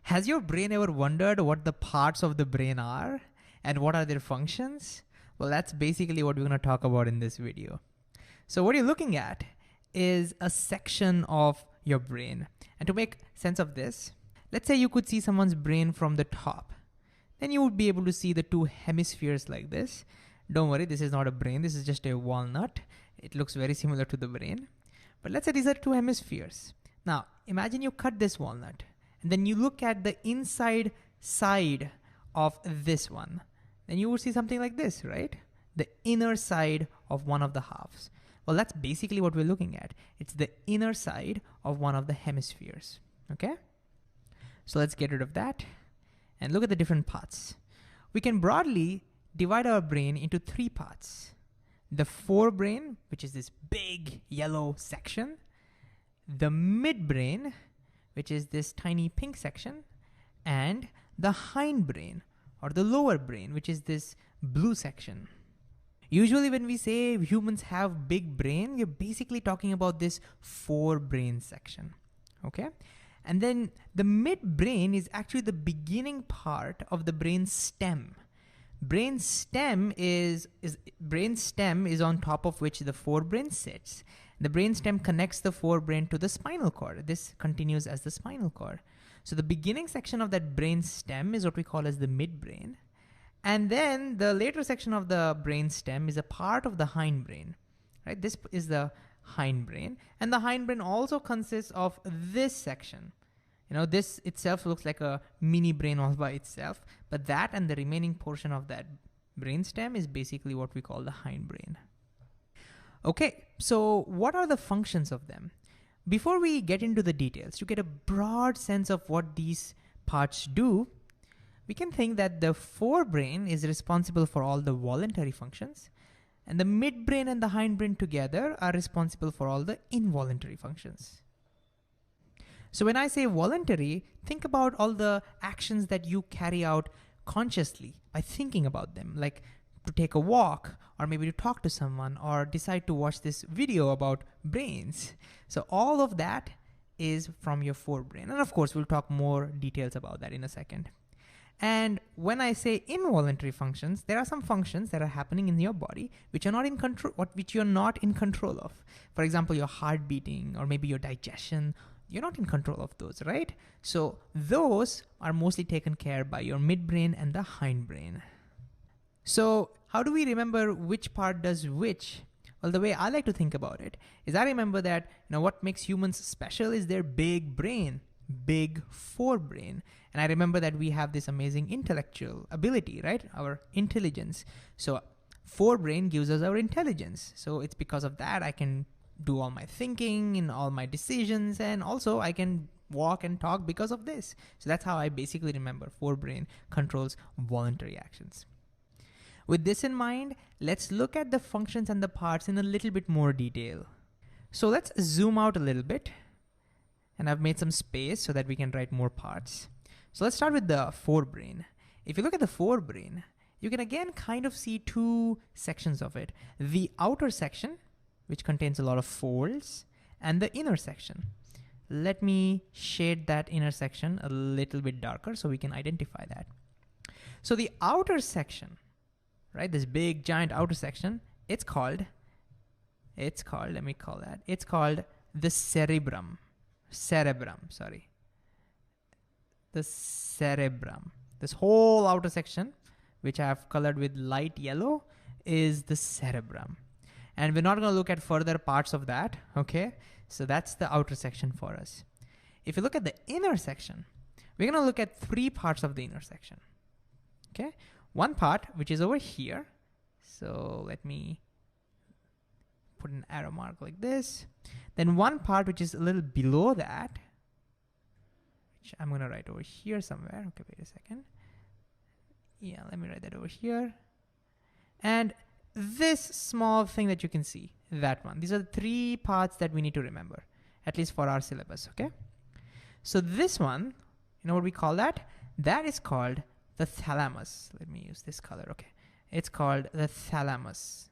Has your brain ever wondered what the parts of the brain are and what are their functions? Well, that's basically what we're going to talk about in this video. So what you're looking at is a section of your brain. And to make sense of this, let's say you could see someone's brain from the top. Then you would be able to see the two hemispheres like this. Don't worry, this is not a brain, this is just a walnut. It looks very similar to the brain. But let's say these are two hemispheres. Now, imagine you cut this walnut, and then you look at the inside side of this one. Then you would see something like this, right? The inner side of one of the halves. Well, that's basically what we're looking at. It's the inner side of one of the hemispheres, okay? So let's get rid of that and look at the different parts. We can broadly divide our brain into three parts. The forebrain, which is this big yellow section. The midbrain, which is this tiny pink section. And the hindbrain, or the lower brain, which is this blue section. Usually when we say humans have big brain, we're basically talking about this forebrain section, okay? And then the midbrain is actually the beginning part of the brain stem. Brain stem is on top of which the forebrain sits. The brain stem connects the forebrain to the spinal cord. This continues as the spinal cord. So the beginning section of that brain stem is what we call as the midbrain. And then the later section of the brain stem is a part of the hindbrain, right? This is the hindbrain. And the hindbrain also consists of this section. You know, this itself looks like a mini brain all by itself, but that and the remaining portion of that brain stem is basically what we call the hindbrain. Okay, so what are the functions of them? Before we get into the details, to get a broad sense of what these parts do, we can think that the forebrain is responsible for all the voluntary functions, and the midbrain and the hindbrain together are responsible for all the involuntary functions. So when I say voluntary, think about all the actions that you carry out consciously by thinking about them, like to take a walk, or maybe to talk to someone, or decide to watch this video about brains. So all of that is from your forebrain. And of course, we'll talk more details about that in a second. And when I say involuntary functions, there are some functions that are happening in your body which are not in control, which you're not in control of. For example, your heart beating, or maybe your digestion. You're not in control of those, right? So those are mostly taken care by your midbrain and the hindbrain. So how do we remember which part does which? Well, the way I like to think about it is I remember that what makes humans special is their big brain, big forebrain. And I remember that we have this amazing intellectual ability, right? Our intelligence. So forebrain gives us our intelligence. So it's because of that I can do all my thinking and all my decisions, and also I can walk and talk because of this. So that's how I basically remember forebrain controls voluntary actions. With this in mind, let's look at the functions and the parts in a little bit more detail. So let's zoom out a little bit, and I've made some space so that we can write more parts. So let's start with the forebrain. If you look at the forebrain, you can again kind of see two sections of it. The outer section, which contains a lot of folds, and the inner section. Let me shade that inner section a little bit darker so we can identify that. So the outer section, right, this big giant outer section, it's called the cerebrum. The cerebrum. This whole outer section, which I have colored with light yellow, is the cerebrum. And we're not going to look at further parts of that, okay? So that's the outer section for us. If you look at the inner section, we're going to look at three parts of the inner section, okay? One part, which is over here. So let me put an arrow mark like this. Then one part, which is a little below that, which I'm going to write over here somewhere. Okay, wait a second. Yeah, let me write that over here. And this small thing that you can see, that one. These are the three parts that we need to remember, at least for our syllabus, okay? So this one, you know what we call that? That is called the thalamus. Let me use this color, okay. It's called the thalamus.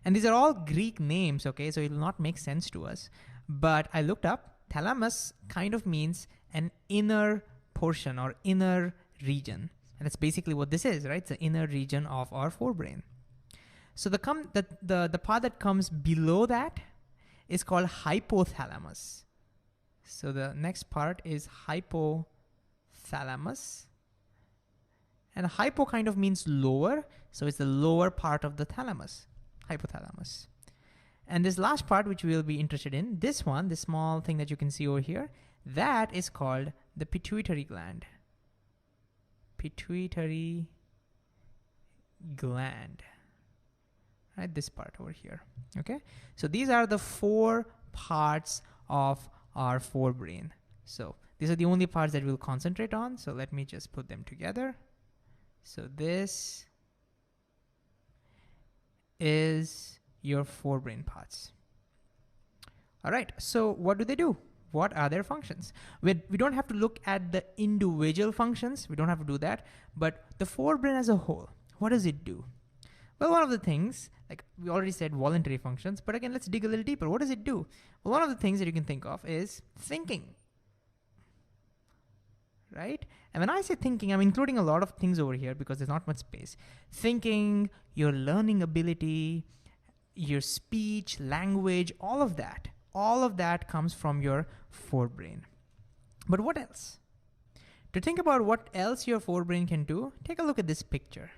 And these are all Greek names, okay? So it will not make sense to us. But I looked up thalamus kind of means an inner portion or inner region. And that's basically what this is, right? It's the inner region of our forebrain. So the part that comes below that is called hypothalamus. So the next part is hypothalamus. And hypo kind of means lower, so it's the lower part of the thalamus, hypothalamus. And this last part, which we'll be interested in, this one, this small thing that you can see over here, that is called the pituitary gland. Pituitary gland. Right, this part over here, okay? So these are the 4 parts of our forebrain. So these are the only parts that we'll concentrate on. So let me just put them together. So this is your forebrain parts. All right, so what do they do? What are their functions? We don't have to look at the individual functions. We don't have to do that. But the forebrain as a whole, what does it do? Well, one of the things, like we already said, voluntary functions, but again, let's dig a little deeper. What does it do? Well, one of the things that you can think of is thinking, right? And when I say thinking, I'm including a lot of things over here because there's not much space. Thinking, your learning ability, your speech, language, all of that comes from your forebrain. But what else? To think about what else your forebrain can do, take a look at this picture.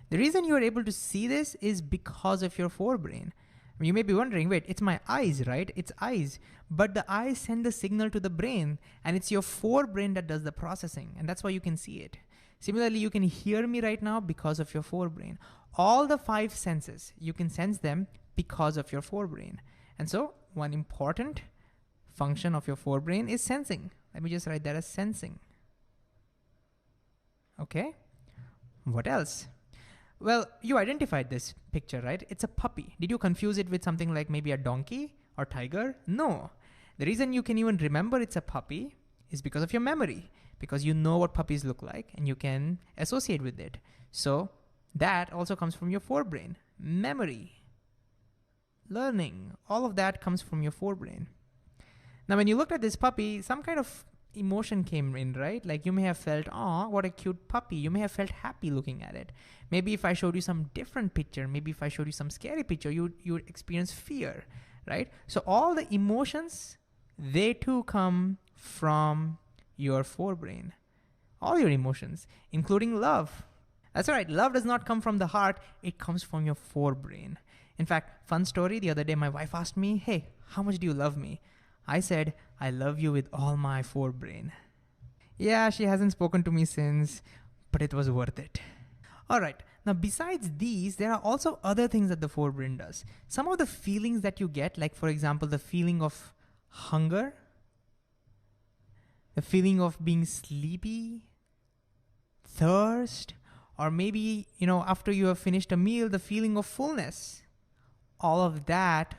The reason you're able to see this is because of your forebrain. You may be wondering, wait, it's my eyes, right? It's eyes. But the eyes send the signal to the brain, and it's your forebrain that does the processing, and that's why you can see it. Similarly, you can hear me right now because of your forebrain. All the 5 senses, you can sense them because of your forebrain. And so, one important function of your forebrain is sensing. Let me just write that as sensing. Okay? What else? Well, you identified this picture, right? It's a puppy. Did you confuse it with something like maybe a donkey or tiger? No. The reason you can even remember it's a puppy is because of your memory, because you know what puppies look like and you can associate with it. So that also comes from your forebrain. Memory, learning, all of that comes from your forebrain. Now, when you looked at this puppy, some kind of emotion came in, right? Like you may have felt, oh, what a cute puppy. You may have felt happy looking at it. Maybe if I showed you some different picture, maybe if I showed you some scary picture, you would experience fear, right? So all the emotions, they too come from your forebrain. All your emotions, including love. That's right, love does not come from the heart, it comes from your forebrain. In fact, fun story, the other day my wife asked me, hey, how much do you love me? I said, I love you with all my forebrain. Yeah, she hasn't spoken to me since, but it was worth it. All right, now besides these, there are also other things that the forebrain does. Some of the feelings that you get, like for example, the feeling of hunger, the feeling of being sleepy, thirst, or maybe, after you have finished a meal, the feeling of fullness. All of that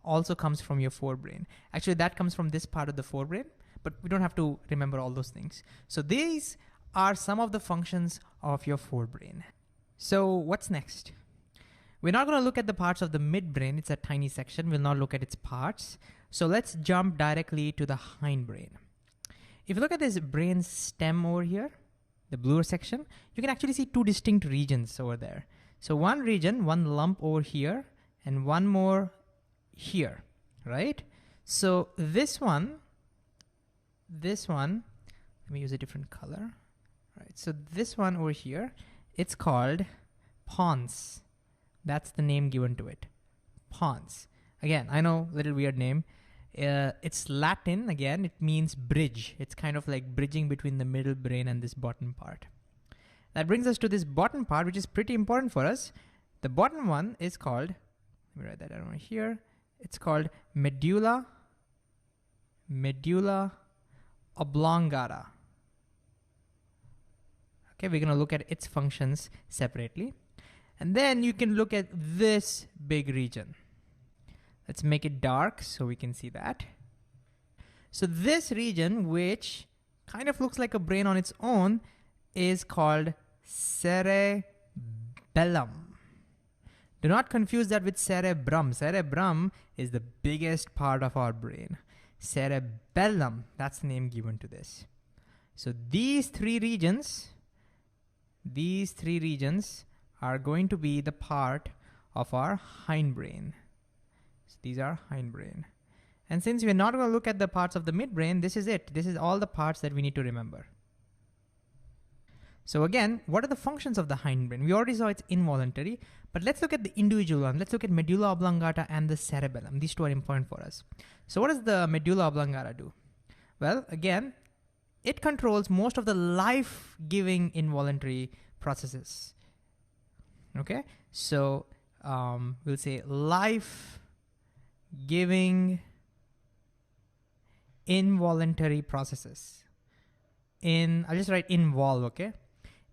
also comes from your forebrain. Actually, that comes from this part of the forebrain, but we don't have to remember all those things. So these are some of the functions of your forebrain. So what's next? We're not going to look at the parts of the midbrain. It's a tiny section. We'll not look at its parts. So let's jump directly to the hindbrain. If you look at this brain stem over here, the bluer section, you can actually see 2 distinct regions over there. So one region, one lump over here, and one more here, right? So this one, let me use a different color. Right, so this one over here, it's called pons. That's the name given to it, pons. Again, I know, little weird name. It's Latin, again, it means bridge. It's kind of like bridging between the middle brain and this bottom part. That brings us to this bottom part, which is pretty important for us. The bottom one is called, let me write that down over here. It's called medulla oblongata. Okay, we're gonna look at its functions separately. And then you can look at this big region. Let's make it dark so we can see that. So this region, which kind of looks like a brain on its own, is called cerebellum. Do not confuse that with cerebrum. Cerebrum is the biggest part of our brain. cerebellum. That's the name given to this. So these three regions are going to be the part of our hindbrain. So these are hindbrain. And since we're not going to look at the parts of the midbrain, this is it. This is all the parts that we need to remember. So again, what are the functions of the hindbrain? We already saw it's involuntary, but let's look at the individual one. Let's look at medulla oblongata and the cerebellum. These two are important for us. So what does the medulla oblongata do? Well, again, it controls most of the life-giving involuntary processes. Okay, so we'll say life-giving involuntary processes. I'll just write involve, okay?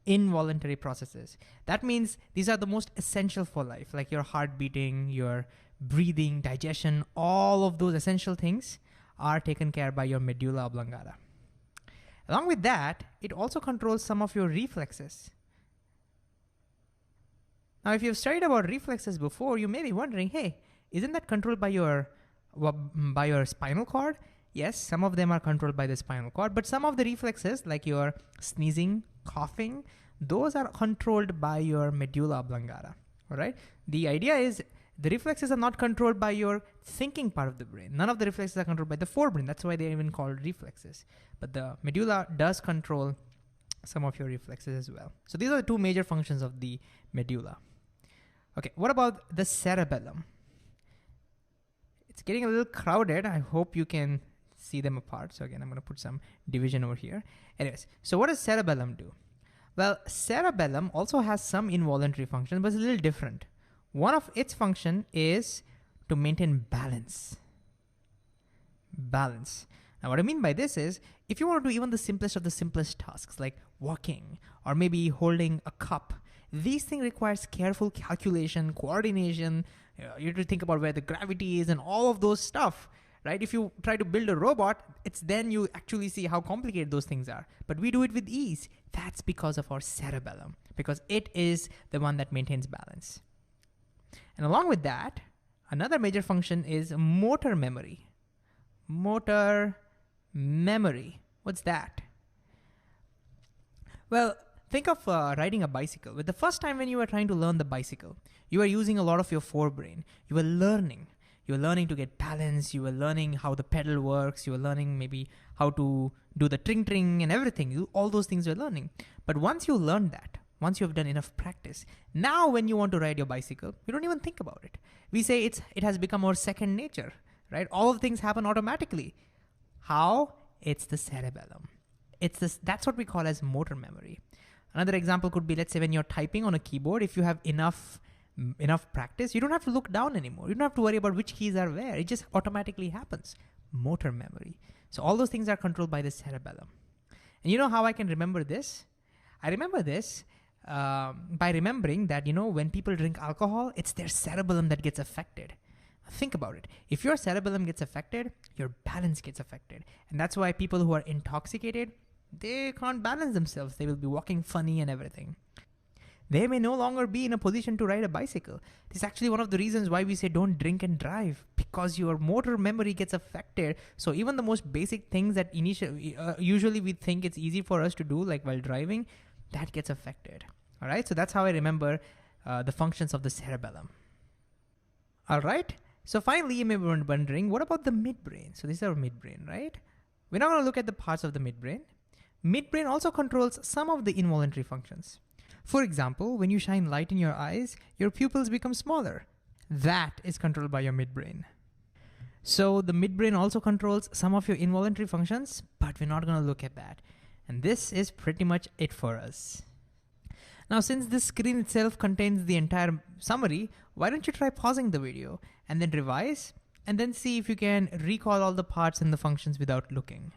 Involuntary processes. That means these are the most essential for life, like your heart beating, your breathing, digestion, all of those essential things are taken care by your medulla oblongata. Along with that, it also controls some of your reflexes. Now, if you've studied about reflexes before, you may be wondering, hey, isn't that controlled by your spinal cord? Yes, some of them are controlled by the spinal cord, but some of the reflexes, like your sneezing, coughing, those are controlled by your medulla oblongata, all right? The idea is the reflexes are not controlled by your thinking part of the brain. None of the reflexes are controlled by the forebrain. That's why they're even called reflexes. But the medulla does control some of your reflexes as well. So these are the two major functions of the medulla. Okay, what about the cerebellum? It's getting a little crowded. I hope you can see them apart. So again, I'm going to put some division over here. Anyways, so what does cerebellum do? Well, cerebellum also has some involuntary functions, but it's a little different. One of its function is to maintain balance. Balance. Now, what I mean by this is, if you want to do even the simplest of the simplest tasks, like walking or maybe holding a cup, these things requires careful calculation, coordination. You have to think about where the gravity is and all of those stuff. Right? If you try to build a robot, it's then you actually see how complicated those things are. But we do it with ease. That's because of our cerebellum, because it is the one that maintains balance. And along with that, another major function is motor memory. Motor memory. What's that? Well, think of riding a bicycle. With the first time when you were trying to learn the bicycle, you were using a lot of your forebrain. You were learning. You were learning to get balance. You were learning how the pedal works. You were learning maybe how to do the tring and everything. All those things you're learning. But once you learn that, once you have done enough practice, now when you want to ride your bicycle, you don't even think about it. We say it has become our second nature, right? All of things happen automatically. How? It's the cerebellum. That's what we call as motor memory. Another example could be, let's say when you're typing on a keyboard, if you have enough practice, you don't have to look down anymore. You don't have to worry about which keys are where. It just automatically happens. Motor memory. So all those things are controlled by the cerebellum. And you know how I can remember this? I remember this by remembering that, when people drink alcohol, it's their cerebellum that gets affected. Think about it. If your cerebellum gets affected, your balance gets affected. And that's why people who are intoxicated, they can't balance themselves. They will be walking funny and everything. They may no longer be in a position to ride a bicycle. This is actually one of the reasons why we say don't drink and drive, because your motor memory gets affected. So even the most basic things that usually we think it's easy for us to do, like while driving, that gets affected. All right, so that's how I remember the functions of the cerebellum. All right, so finally you may be wondering, what about the midbrain? So this is our midbrain, right? We're not going to look at the parts of the midbrain. Midbrain also controls some of the involuntary functions. For example, when you shine light in your eyes, your pupils become smaller. That is controlled by your midbrain. So the midbrain also controls some of your involuntary functions, but we're not going to look at that. And this is pretty much it for us. Now, since this screen itself contains the entire summary, why don't you try pausing the video and then revise and then see if you can recall all the parts and the functions without looking.